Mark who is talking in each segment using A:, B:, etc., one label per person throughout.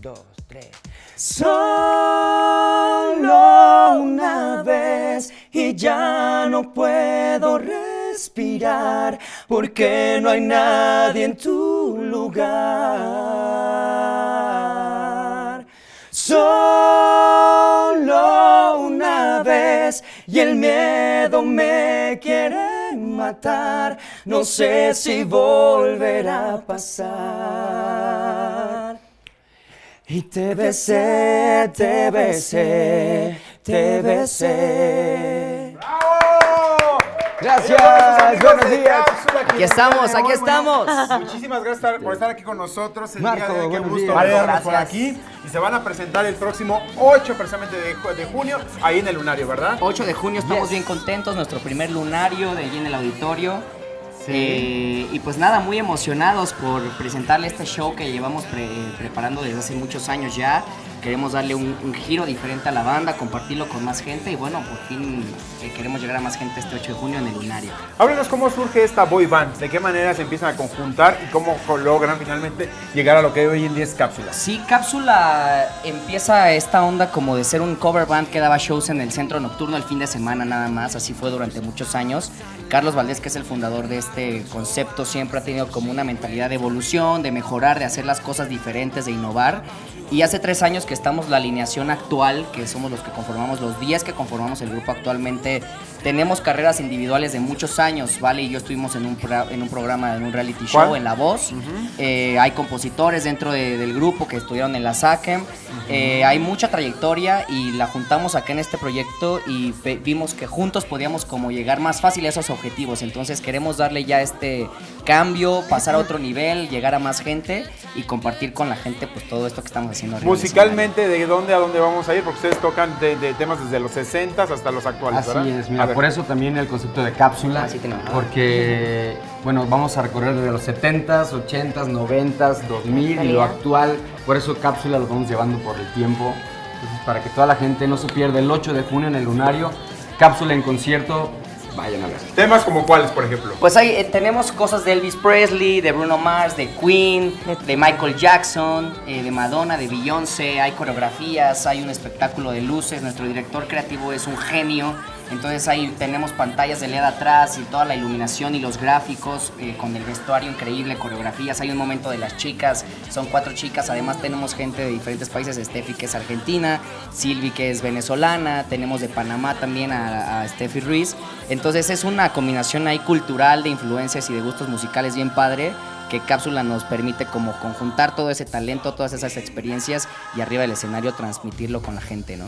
A: dos, tres.
B: Solo una vez y ya no puedo respirar porque no hay nadie en tu lugar. Solo una vez y el miedo me quiere matar. No sé si volverá a pasar. Y te besé, te besé, te besé.
C: ¡Bravo!
A: Gracias, buenos días.
B: Aquí estamos, aquí estamos.
C: Muchísimas gracias por estar aquí con nosotros el
A: Marco,
C: día de hoy. Qué
A: buenos
C: gusto
A: días.
C: verlos por
B: Gracias.
C: aquí. Y se van a presentar el próximo 8 precisamente de junio, ahí en el Lunario, ¿verdad?
B: 8 de junio estamos bien contentos, nuestro primer lunario de allí en el auditorio. Y pues nada, muy emocionados por presentarle este show que llevamos preparando desde hace muchos años ya. Queremos darle un giro diferente a la banda, compartirlo con más gente y bueno, por fin queremos llegar a más gente este 8 de junio en el Lunario.
C: Háblenos cómo surge esta boy band, de qué manera se empiezan a conjuntar y cómo logran finalmente llegar a lo que hoy en día es Cápsula.
B: Sí, Cápsula empieza esta onda como de ser un cover band que daba shows en el centro nocturno el fin de semana nada más, así fue durante muchos años. Carlos Valdés, que es el fundador de este concepto, siempre ha tenido como una mentalidad de evolución, de mejorar, de hacer las cosas diferentes, de innovar. Y hace 3 años que estamos la alineación actual, que somos los que conformamos, los 10 que conformamos el grupo actualmente, tenemos carreras individuales de muchos años, ¿vale? Y yo estuvimos en un programa, en un reality show,
C: ¿Cuál?
B: en La Voz. Hay compositores dentro del grupo que estuvieron en la SACEM. Hay mucha trayectoria y la juntamos acá en este proyecto y vimos que juntos podíamos como llegar más fácil a esos objetivos. Entonces queremos darle ya este cambio, pasar a otro nivel, llegar a más gente y compartir con la gente pues todo esto que estamos haciendo. arriba del
C: Musicalmente, ¿de dónde a dónde vamos a ir? Porque ustedes tocan de temas desde los 60s hasta los actuales, ¿verdad?
A: Así es,
C: A
A: mira,
C: ver.
A: por eso también el concepto de cápsula,
B: Así tenemos.
A: porque, bueno, vamos a recorrer desde los 70s, 80s, 90s, 2000 y lo actual, por eso cápsula lo vamos llevando por el tiempo, entonces para que toda la gente no se pierda el 8 de junio en el Lunario, cápsula en concierto, vayan a ver.
C: Temas como cuáles, por ejemplo.
B: Pues ahí tenemos cosas de Elvis Presley, de Bruno Mars, de Queen, de Michael Jackson, de Madonna, de Beyoncé, hay coreografías, hay un espectáculo de luces, nuestro director creativo es un genio, entonces ahí tenemos pantallas de LED atrás y toda la iluminación y los gráficos con el vestuario increíble, coreografías, hay un momento de las chicas, son 4 chicas, además tenemos gente de diferentes países, Steffi que es argentina, Silvi que es venezolana, tenemos de Panamá también a Steffi Ruiz, entonces es una combinación ahí cultural de influencias y de gustos musicales bien padre que Cápsula nos permite como conjuntar todo ese talento, todas esas experiencias y arriba del escenario transmitirlo con la gente, ¿no?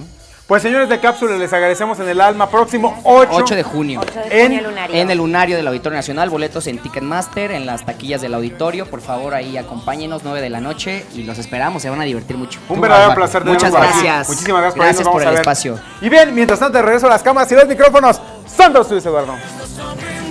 C: Pues señores de Cápsula, les agradecemos en el alma. Próximo 8
B: de junio.
D: 8 de junio, Lunario.
B: En el Lunario del Auditorio Nacional, boletos en Ticketmaster, en las taquillas del auditorio. Por favor, ahí acompáñenos, 9 de la noche y los esperamos, se van a divertir mucho.
C: Un verdadero placer tenerlos
B: Muchas
C: por aquí.
B: gracias.
C: Muchísimas gracias por
B: Gracias
C: ahí, nos
B: por
C: vamos
B: el
C: a ver.
B: espacio.
C: Y bien, mientras tanto, de regreso a las cámaras y los micrófonos, son todos ustedes, Eduardo.
B: Sobre